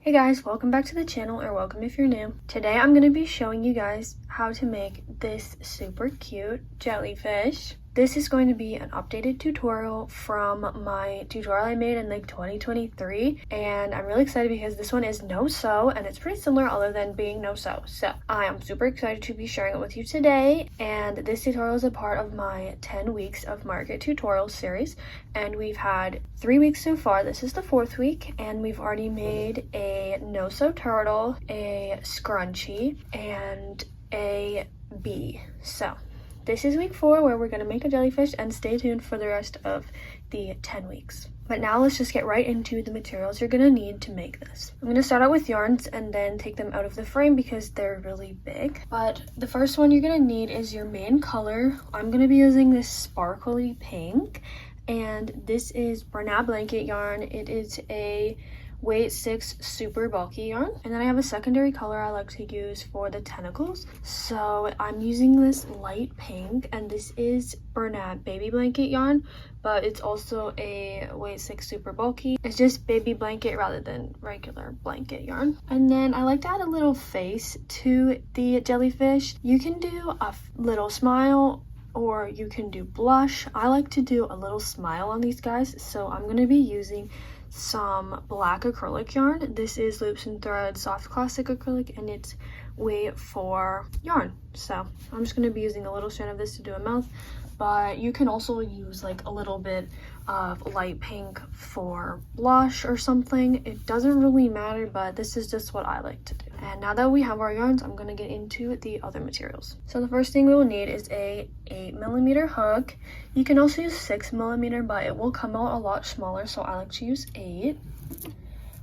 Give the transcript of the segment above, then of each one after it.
Hey guys, welcome back to the channel, or welcome if you're new. Today I'm going to be showing you guys how to make this super cute jellyfish. This is going to be an updated tutorial from my tutorial I made in like 2023, and I'm really excited because this one is no sew and it's pretty similar other than being no sew. So I am super excited to be sharing it with you today, and this tutorial is a part of my 10 weeks of market tutorial series, and we've had 3 weeks so far. This is the 4th week, and we've already made a no sew turtle, a scrunchie, and a bee. So this is week 4 where we're going to make a jellyfish, and stay tuned for the rest of the 10 weeks. But now let's just get right into the materials you're going to need to make this. I'm going to start out with yarns and then take them out of the frame because they're really big. But the first one you're going to need is your main color. I'm going to be using this sparkly pink, and this is Bernat blanket yarn. It is a weight 6 super bulky yarn, and then I have a secondary color I like to use for the tentacles, so I'm using this light pink, and this is Bernat baby blanket yarn, but it's also a weight 6 super bulky. It's just baby blanket rather than regular blanket yarn. And then I like to add a little face to the jellyfish. You can do a little smile, or you can do blush. I like to do a little smile on these guys, so I'm going to be using some black acrylic yarn. This is Loops and Threads soft classic acrylic, and it's weight 4 yarn. So I'm just going to be using a little strand of this to do a mouth, but you can also use like a little bit of light pink for blush or something. It doesn't really matter, but this is just what I like to do. And now that we have our yarns, I'm going to get into the other materials. So the first thing we will need is a 8mm hook. You can also use 6mm, but it will come out a lot smaller, so I like to use 8.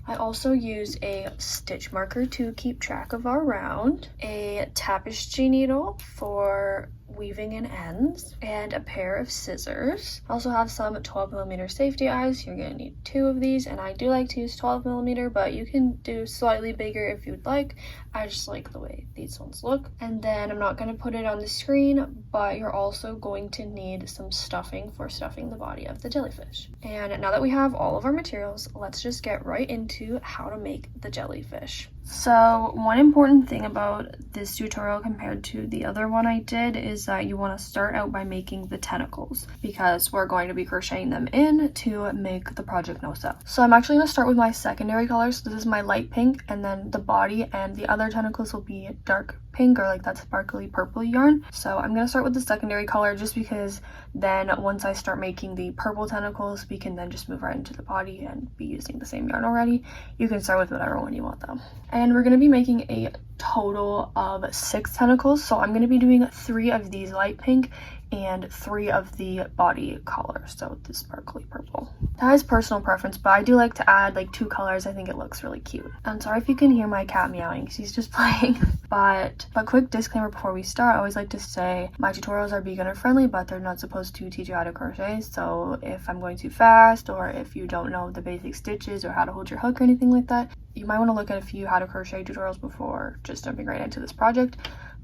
I also use a stitch marker to keep track of our round, a tapestry needle for weaving in ends, and a pair of scissors. I also have some 12mm safety eyes. You're going to need 2 of these, and I do like to use 12mm, but you can do slightly bigger if you'd like. I just like the way these ones look. And then I'm not going to put it on the screen, but you're also going to need some stuffing for stuffing the body of the jellyfish. And now that we have all of our materials, let's just get right into how to make the jellyfish. So one important thing about this tutorial compared to the other one I did is that you want to start out by making the tentacles, because we're going to be crocheting them in to make the project no sew. So I'm actually going to start with my secondary colors. This is my light pink, and then the body and the other tentacles will be dark pink, or like that sparkly purple yarn. So I'm going to start with the secondary color just because then once I start making the purple tentacles, we can then just move right into the body and be using the same yarn already. You can start with whatever one you want though. And we're going to be making a total of 6 tentacles, so I'm going to be doing 3 of these light pink and 3 of the body colors, so the sparkly purple. That is personal preference, but I do like to add like 2 colors. I think it looks really cute. I'm sorry if you can hear my cat meowing, she's just playing. But quick disclaimer before we start, I always like to say my tutorials are beginner friendly, but they're not supposed to teach you how to crochet. So if I'm going too fast, or if you don't know the basic stitches or how to hold your hook or anything like that, you might want to look at a few how to crochet tutorials before just jumping right into this project.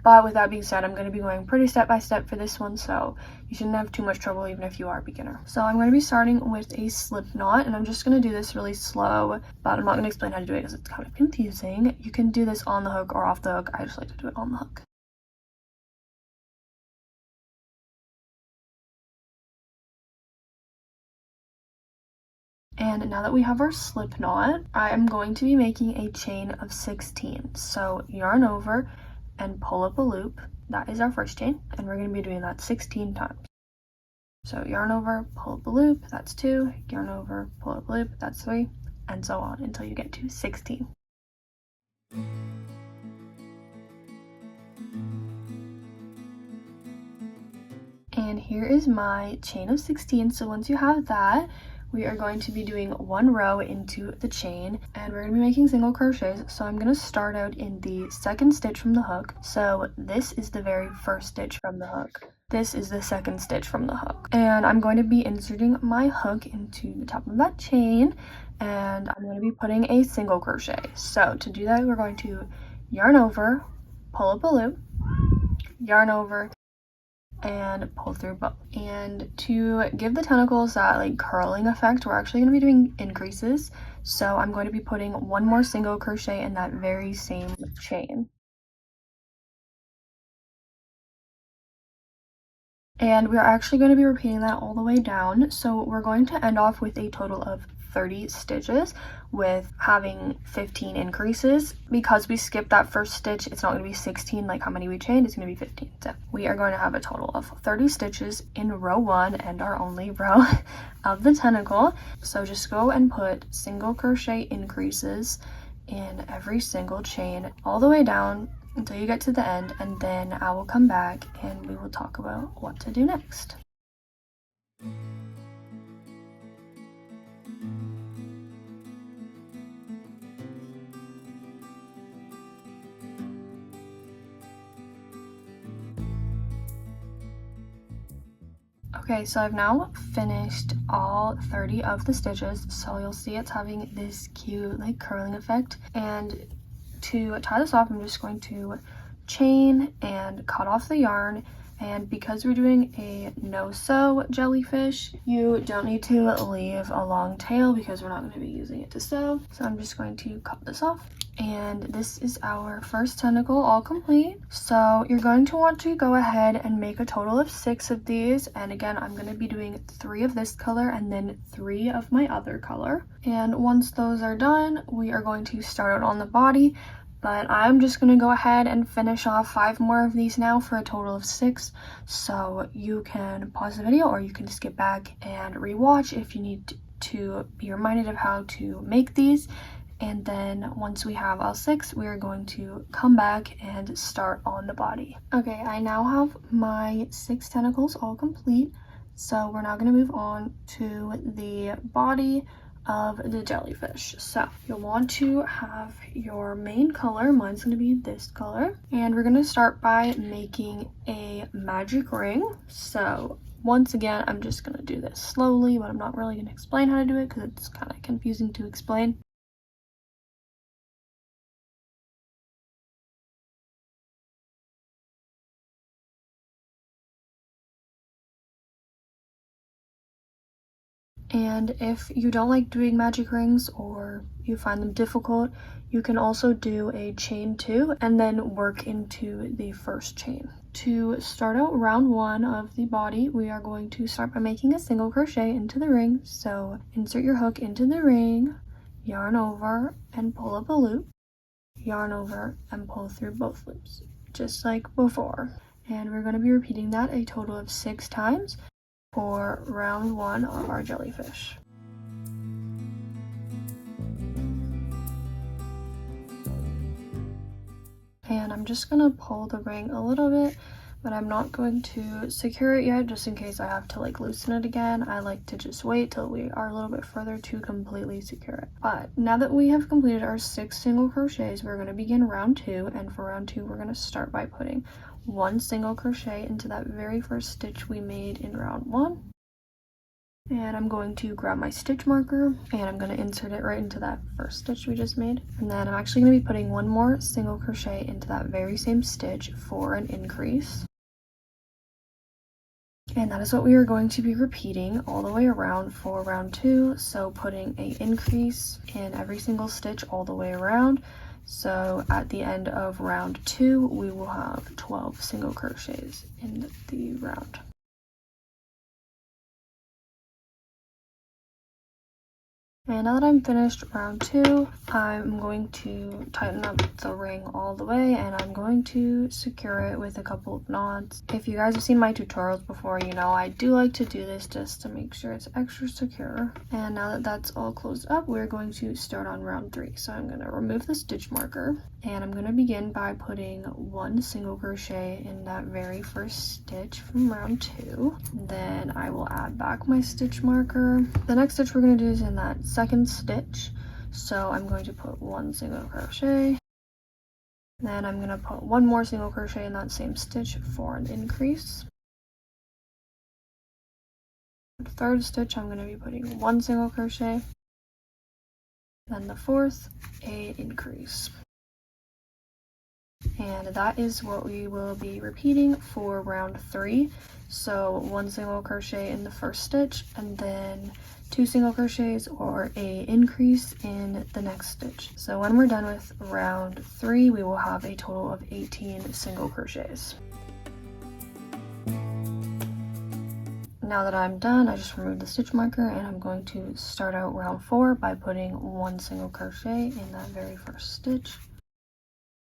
But with that being said, I'm going to be going pretty step by step for this one, so you shouldn't have too much trouble even if you are a beginner. So I'm going to be starting with a slip knot, and I'm just going to do this really slow, but I'm not going to explain how to do it because it's kind of confusing. You can do this on the hook or off the hook. I just like to do it on the hook. And now that we have our slip knot, I am going to be making a chain of 16. So yarn over and pull up a loop. That is our first chain, and we're going to be doing that 16 times. So yarn over, pull up a loop, that's 2, yarn over, pull up a loop, that's 3, and so on until you get to 16. And here is my chain of 16. So once you have that, we are going to be doing 1 row into the chain, and we're going to be making single crochets. So I'm going to start out in the 2nd stitch from the hook. So this is the very first stitch from the hook. This is the 2nd stitch from the hook. And I'm going to be inserting my hook into the top of that chain, and I'm going to be putting a single crochet. So to do that, we're going to yarn over, pull up a loop, yarn over, and pull through both. And to give the tentacles that like curling effect, we're actually going to be doing increases. So I'm going to be putting one more single crochet in that very same chain. And we're actually going to be repeating that all the way down. So we're going to end off with a total of 30 stitches with having 15 increases. Because we skipped that first stitch, it's not going to be 16 like how many we chained, it's going to be 15. So we are going to have a total of 30 stitches in row 1 and our only row of the tentacle. So just go and put single crochet increases in every single chain all the way down until you get to the end, and then I will come back and we will talk about what to do next. Okay, so I've now finished all 30 of the stitches, so you'll see it's having this cute like curling effect. And to tie this off, I'm just going to chain and cut off the yarn. And because we're doing a no-sew jellyfish, you don't need to leave a long tail because we're not going to be using it to sew. So I'm just going to cut this off. And this is our first tentacle all complete. So you're going to want to go ahead and make a total of 6 of these. And again, I'm going to be doing 3 of this color and then 3 of my other color. And once those are done, we are going to start out on the body. But I'm just going to go ahead and finish off 5 more of these now for a total of 6. So you can pause the video or you can skip back and rewatch if you need to be reminded of how to make these. And then once we have all 6, we are going to come back and start on the body. Okay, I now have my 6 tentacles all complete. So we're now going to move on to the body of the jellyfish. So you'll want to have your main color. Mine's going to be this color. And we're going to start by making a magic ring. So once again, I'm just going to do this slowly, but I'm not really going to explain how to do it because it's kind of confusing to explain. And if you don't like doing magic rings or you find them difficult, you can also do a chain 2 and then work into the first chain. To start out round 1 of the body, we are going to start by making a single crochet into the ring. So insert your hook into the ring, yarn over and pull up a loop, yarn over and pull through both loops, just like before. And we're going to be repeating that a total of 6 times for round 1 of our jellyfish. And I'm just gonna pull the ring a little bit, but I'm not going to secure it yet just in case I have to like loosen it again. I like to just wait till we are a little bit further to completely secure it. But now that we have completed our 6 single crochets, we're going to begin round 2, and for round 2 we're going to start by putting 1 single crochet into that very first stitch we made in round 1. And I'm going to grab my stitch marker and I'm going to insert it right into that first stitch we just made. And then I'm actually going to be putting 1 more single crochet into that very same stitch for an increase. And that is what we are going to be repeating all the way around for round 2. So putting an increase in every single stitch all the way around. So at the end of round 2, we will have 12 single crochets in the round. And now that I'm finished round 2, I'm going to tighten up the ring all the way and I'm going to secure it with a couple of knots. If you guys have seen my tutorials before, you know I do like to do this just to make sure it's extra secure. And now that that's all closed up, we're going to start on round 3. So I'm going to remove the stitch marker and I'm going to begin by putting 1 single crochet in that very first stitch from round 2. Then I will add back my stitch marker. The next stitch we're going to do is in that second stitch, so I'm going to put 1 single crochet, then I'm going to put 1 more single crochet in that same stitch for an increase. The third stitch I'm going to be putting 1 single crochet, then the fourth, a increase. and that is what we will be repeating for round 3. So 1 single crochet in the first stitch, and then 2 single crochets or a increase in the next stitch. So when we're done with round 3, we will have a total of 18 single crochets. Now that I'm done, I just removed the stitch marker, and I'm going to start out round 4 by putting 1 single crochet in that very first stitch.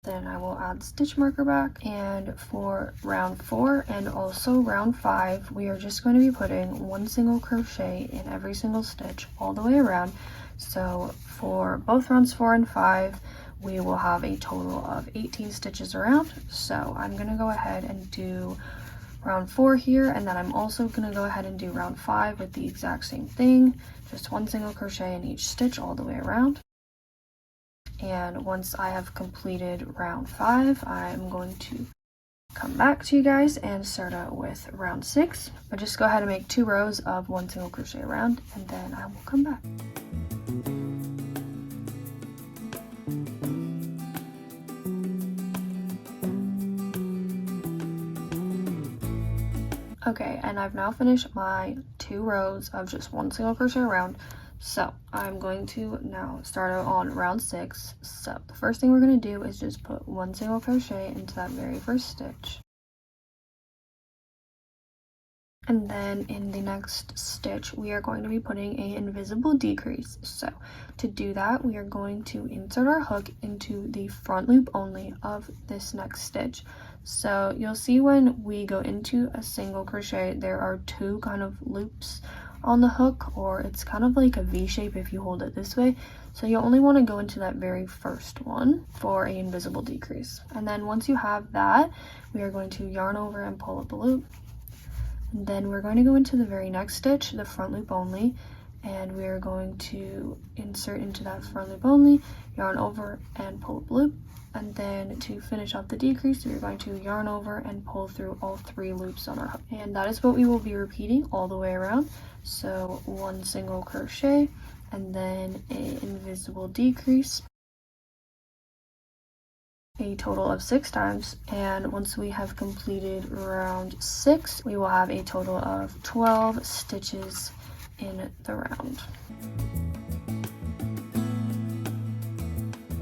Then I will add the stitch marker back, and for round 4 and also round 5, we are just going to be putting 1 single crochet in every single stitch all the way around. So for both rounds 4 and 5, we will have a total of 18 stitches around. So I'm going to go ahead and do round 4 here, and then I'm also going to go ahead and do round 5 with the exact same thing, just 1 single crochet in each stitch all the way around. And once I have completed round 5, I'm going to come back to you guys and start out with round 6. But just go ahead and make 2 rows of 1 single crochet around, and then I will come back. Okay, and I've now finished my 2 rows of just 1 single crochet around. So I'm going to now start out on round 6. So the first thing we're going to do is just put 1 single crochet into that very first stitch. And then in the next stitch, we are going to be putting an invisible decrease. So to do that, we are going to insert our hook into the front loop only of this next stitch. So you'll see when we go into a single crochet, there are 2 kind of loops on the hook, or it's kind of like a V shape if you hold it this way. So you only want to go into that very first one for an invisible decrease. And then once you have that, we are going to yarn over and pull up a loop. And then we're going to go into the very next stitch, the front loop only, and we are going to insert into that front loop only, yarn over and pull up a loop. And then to finish off the decrease, we're going to yarn over and pull through all 3 loops on our hook. And that is what we will be repeating all the way around. So 1 single crochet, and then an invisible decrease, a total of 6 times. And once we have completed round 6, we will have a total of 12 stitches in the round.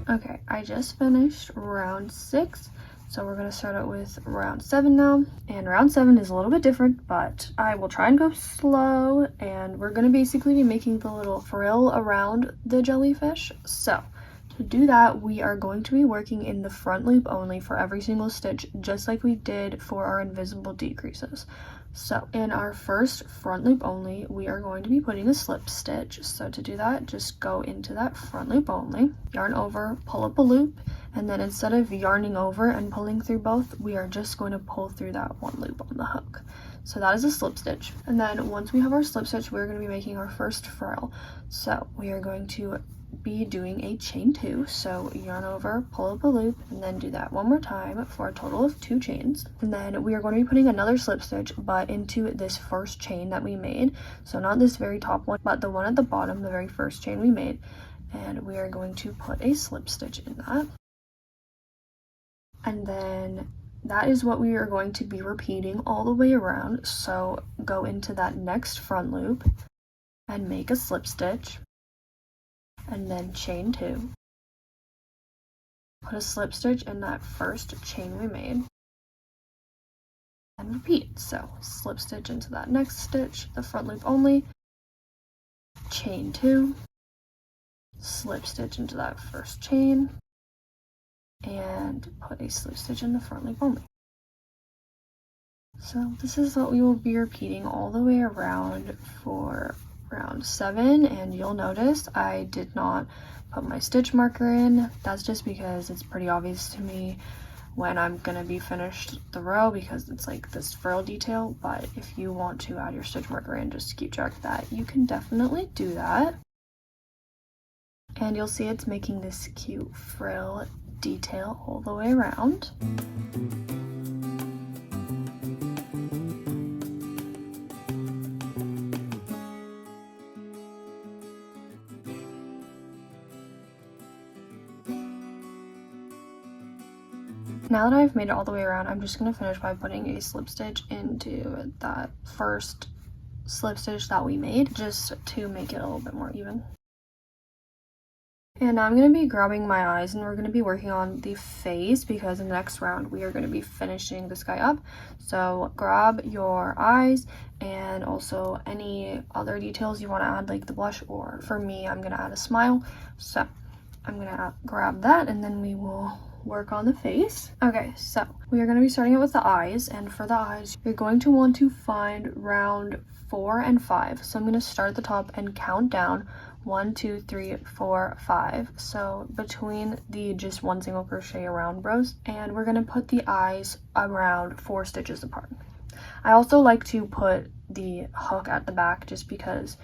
Okay, I just finished round 6, so we're going to start out with round 7 now. And round 7 is a little bit different, but I will try and go slow, and we're going to basically be making the little frill around the jellyfish. So to do that, we are going to be working in the front loop only for every single stitch, just like we did for our invisible decreases. So in our first front loop only, we are going to be putting a slip stitch. So to do that, just go into that front loop only, yarn over, pull up a loop, and then instead of yarning over and pulling through both, we are just going to pull through that 1 loop on the hook. So that is a slip stitch. And then once we have our slip stitch, we're going to be making our first frill. So we are going to be doing a chain 2, so yarn over, pull up a loop, and then do that 1 more time for a total of 2 chains. And then we are going to be putting another slip stitch, but into this first chain that we made, so not this very top one, but the one at the bottom, the very first chain we made, and we are going to put a slip stitch in that. And then that is what we are going to be repeating all the way around. So go into that next front loop and make a slip stitch, and then chain 2, put a slip stitch in that first chain we made, and repeat. So slip stitch into that next stitch, the front loop only, chain 2, slip stitch into that first chain, and put a slip stitch in the front loop only. So this is what we will be repeating all the way around for round 7, and you'll notice I did not put my stitch marker in. That's just because it's pretty obvious to me when I'm gonna be finished the row, because it's like this frill detail. But if you want to add your stitch marker in just to keep track of that, you can definitely do that. And you'll see it's making this cute frill detail all the way around. Now that I've made it all the way around, I'm just going to finish by putting a slip stitch into that first slip stitch that we made, just to make it a little bit more even. And now I'm going to be grabbing my eyes, and we're going to be working on the face, because in the next round we are going to be finishing this guy up. So grab your eyes and also any other details you want to add, like the blush, or for me I'm going to add a smile. So I'm going to grab that, and then we will work on the face. Okay, so we are going to be starting it with the eyes, and for the eyes you're going to want to find round 4 and 5. So I'm going to start at the top and count down 1, 2, 3, 4, 5. So between the just one single crochet around rows, and we're going to put the eyes around 4 stitches apart. I also like to put the hook at the back, just because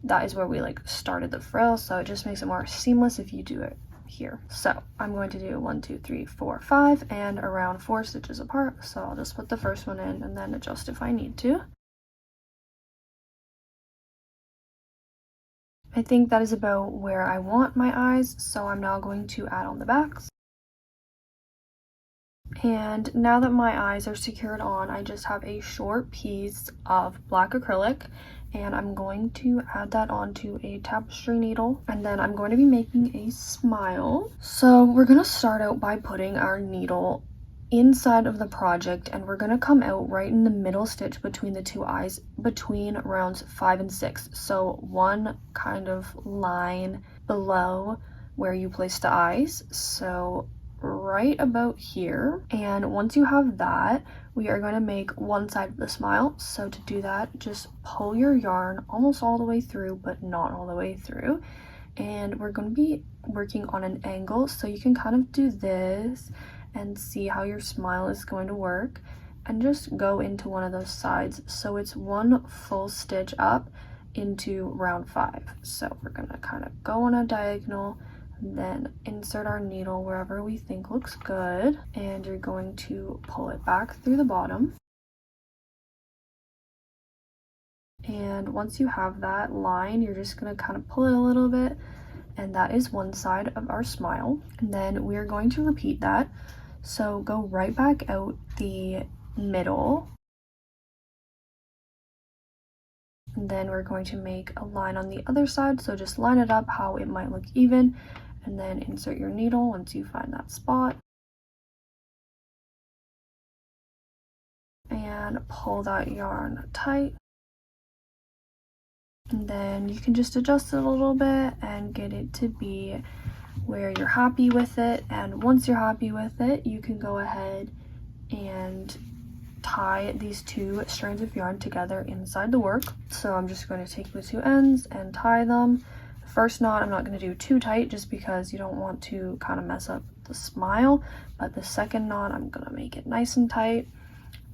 that is where we like started the frill, so it just makes it more seamless if you do it here. So I'm going to do 1, 2, 3, 4, 5 and around 4 stitches apart. So I'll just put the first one in and then adjust if I need to. I think that is about where I want my eyes, so I'm now going to add on the backs. And now that my eyes are secured on, I just have a short piece of black acrylic, and I'm going to add that onto a tapestry needle, and then I'm going to be making a smile. So we're going to start out by putting our needle inside of the project, and we're going to come out right in the middle stitch between the 2 eyes, between rounds 5 and 6. So one kind of line below where you place the eyes, so right about here. And once you have that, we are going to make one side of the smile. So to do that, just pull your yarn almost all the way through, but not all the way through, and we're going to be working on an angle, so you can kind of do this and see how your smile is going to work, and just go into one of those sides, so it's one full stitch up into round 5. So we're going to kind of go on a diagonal, then insert our needle wherever we think looks good, and you're going to pull it back through the bottom. And once you have that line, you're just going to kind of pull it a little bit, and that is one side of our smile. And then we're going to repeat that, so go right back out the middle, and then we're going to make a line on the other side, so just line it up how it might look even, and then insert your needle once you find that spot, and pull that yarn tight. And then you can just adjust it a little bit and get it to be where you're happy with it. And once you're happy with it, you can go ahead and tie these 2 strands of yarn together inside the work. So I'm just going to take the 2 ends and tie them. The first knot I'm not going to do too tight, just because you don't want to kind of mess up the smile, but the second knot I'm going to make it nice and tight.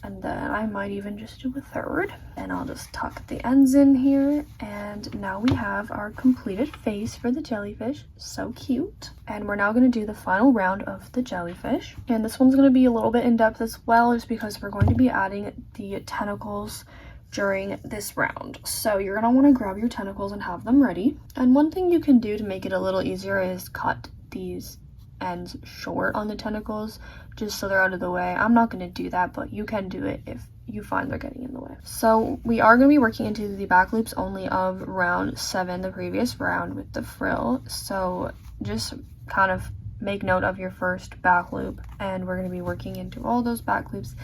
And then I might even just do a third, and I'll just tuck the ends in here. And now we have our completed face for the jellyfish. So cute. And we're now going to do the final round of the jellyfish, and this one's going to be a little bit in depth as well, just because we're going to be adding the tentacles during this round. So you're going to want to grab your tentacles and have them ready. And one thing you can do to make it a little easier is cut these ends short on the tentacles, just so they're out of the way. I'm not going to do that, but you can do it if you find they're getting in the way. So we are going to be working into the back loops only of round 7, the previous round with the frill. So just kind of make note of your first back loop, and we're going to be working into all those back loops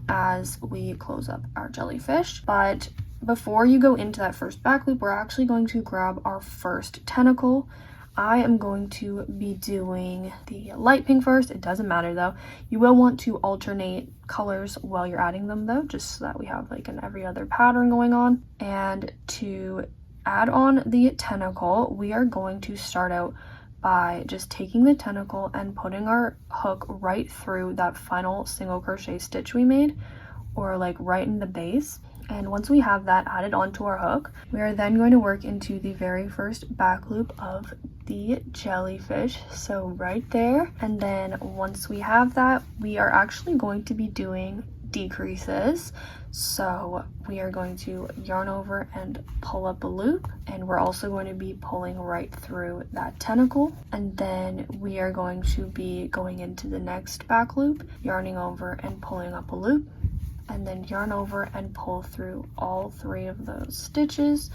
as we close up our jellyfish. But before you go into that first back loop, we're actually going to grab our first tentacle. I am going to be doing the light pink first. It doesn't matter though. You will want to alternate colors while you're adding them though, just so that we have like an every other pattern going on. And to add on the tentacle, we are going to start out by just taking the tentacle and putting our hook right through that final single crochet stitch we made, or like right in the base. And once we have that added onto our hook, we are then going to work into the very first back loop of the jellyfish, so right there. And then once we have that, we are actually going to be doing decreases. So we are going to yarn over and pull up a loop, and we're also going to be pulling right through that tentacle, and then we are going to be going into the next back loop, yarning over and pulling up a loop, and then yarn over and pull through all 3 of those stitches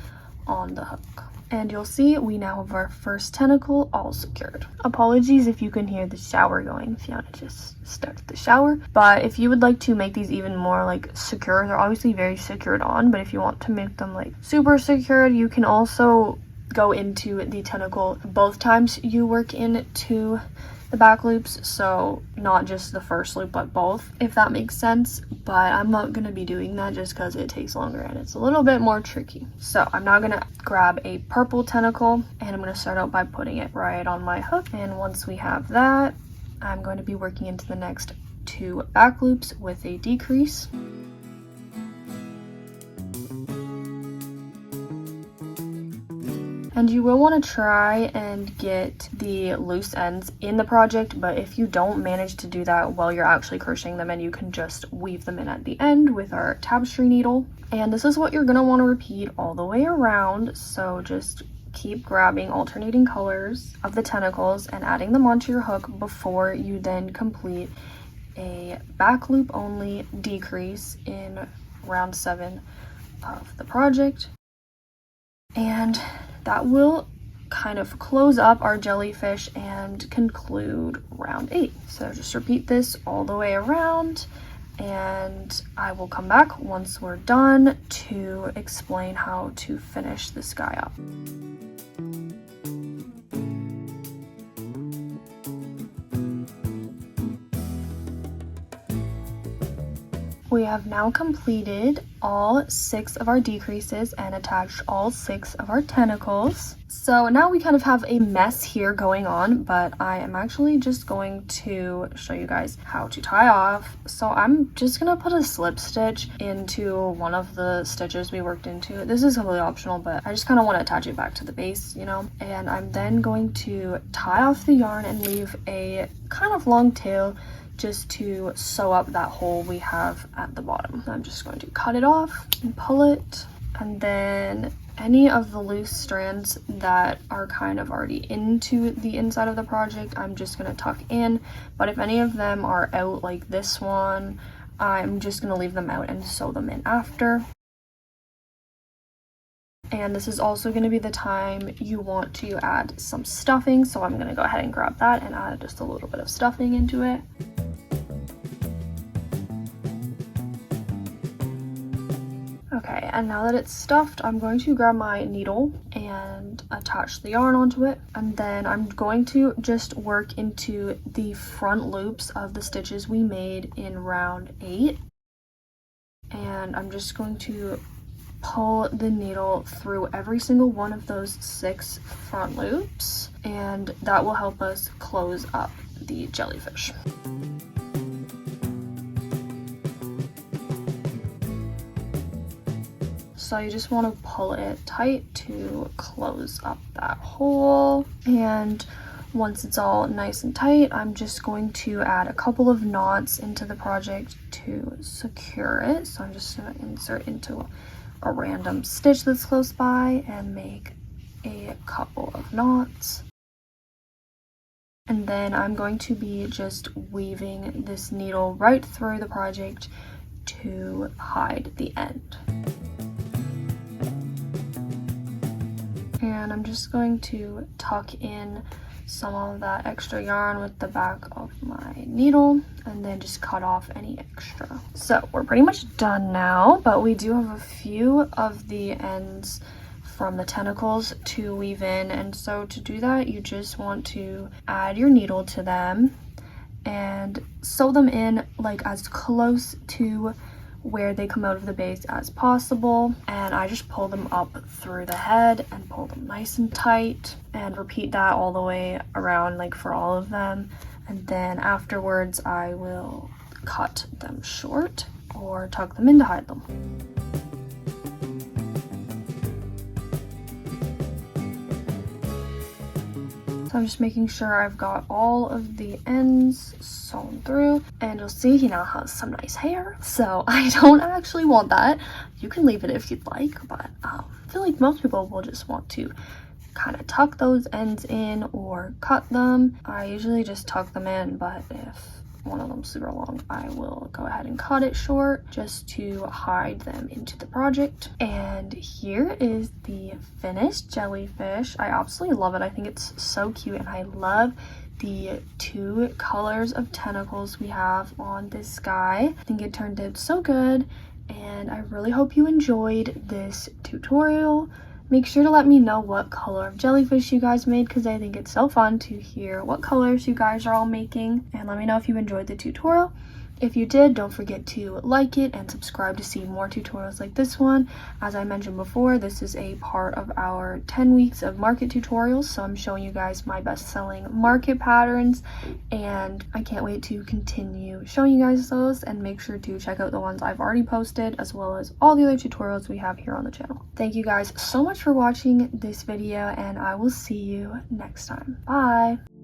on the hook. And you'll see we now have our first tentacle all secured. Apologies if you can hear the shower going. Fiona just started the shower. But if you would like to make these even more like secure, they're obviously very secured on, but if you want to make them like super secured, you can also go into the tentacle both times you work into the back loops, so not just the first loop but both, if that makes sense. But I'm not going to be doing that just because it takes longer and it's a little bit more tricky. So I'm now going to grab a purple tentacle, and I'm going to start out by putting it right on my hook, and once we have that, I'm going to be working into the next 2 back loops with a decrease. And you will want to try and get the loose ends in the project, but if you don't manage to do that while you're actually crocheting them, and you can just weave them in at the end with our tapestry needle. And this is what you're going to want to repeat all the way around, so just keep grabbing alternating colors of the tentacles and adding them onto your hook before you then complete a back loop only decrease in round 7 of the project. And that will kind of close up our jellyfish and conclude round 8. So just repeat this all the way around, and I will come back once we're done to explain how to finish this guy up. We have now completed all 6 of our decreases and attached all 6 of our tentacles. So now we kind of have a mess here going on, but I am actually just going to show you guys how to tie off. So I'm just gonna put a slip stitch into one of the stitches we worked into. This is completely optional, but I just kind of want to attach it back to the base, you know. And I'm then going to tie off the yarn and leave a kind of long tail just to sew up that hole we have at the bottom. I'm just going to cut it off and pull it, and then any of the loose strands that are kind of already into the inside of the project, I'm just going to tuck in. But if any of them are out, like this one, I'm just going to leave them out and sew them in after. And this is also going to be the time you want to add some stuffing, so I'm going to go ahead and grab that and add just a little bit of stuffing into it. Okay, and now that it's stuffed, I'm going to grab my needle and attach the yarn onto it, and then I'm going to just work into the front loops of the stitches we made in round 8. And I'm just going to pull the needle through every single one of those 6 front loops, and that will help us close up the jellyfish. So you just want to pull it tight to close up that hole. And once it's all nice and tight, I'm just going to add a couple of knots into the project to secure it. So I'm just going to insert into a random stitch that's close by and make a couple of knots. And then I'm going to be just weaving this needle right through the project to hide the end. And I'm just going to tuck in some of that extra yarn with the back of my needle, and then just cut off any extra. So we're pretty much done now, but we do have a few of the ends from the tentacles to weave in, and so to do that you just want to add your needle to them and sew them in like as close to where they come out of the base as possible. And I just pull them up through the head and pull them nice and tight, and repeat that all the way around, like for all of them. And then afterwards I will cut them short or tuck them in to hide them. So So I'm just making sure I've got all of the ends sewn through, and you'll see he now has some nice hair. So I don't actually want that. You can leave it if you'd like, but I feel like most people will just want to kind of tuck those ends in or cut them. I usually just tuck them in, but if one of them's super long, I will go ahead and cut it short just to hide them into the project. And here is the finished jellyfish. I absolutely love it. I think it's so cute, and I love the 2 colors of tentacles we have on this guy. I think it turned out so good, and I really hope you enjoyed this tutorial. Make sure to let me know what color of jellyfish you guys made, because I think it's so fun to hear what colors you guys are all making. And let me know if you enjoyed the tutorial. If you did, don't forget to like it and subscribe to see more tutorials like this one. As I mentioned before, this is a part of our 10 weeks of market tutorials, so I'm showing you guys my best-selling market patterns, and I can't wait to continue showing you guys those. And make sure to check out the ones I've already posted, as well as all the other tutorials we have here on the channel. Thank you guys so much for watching this video, and I will see you next time. Bye!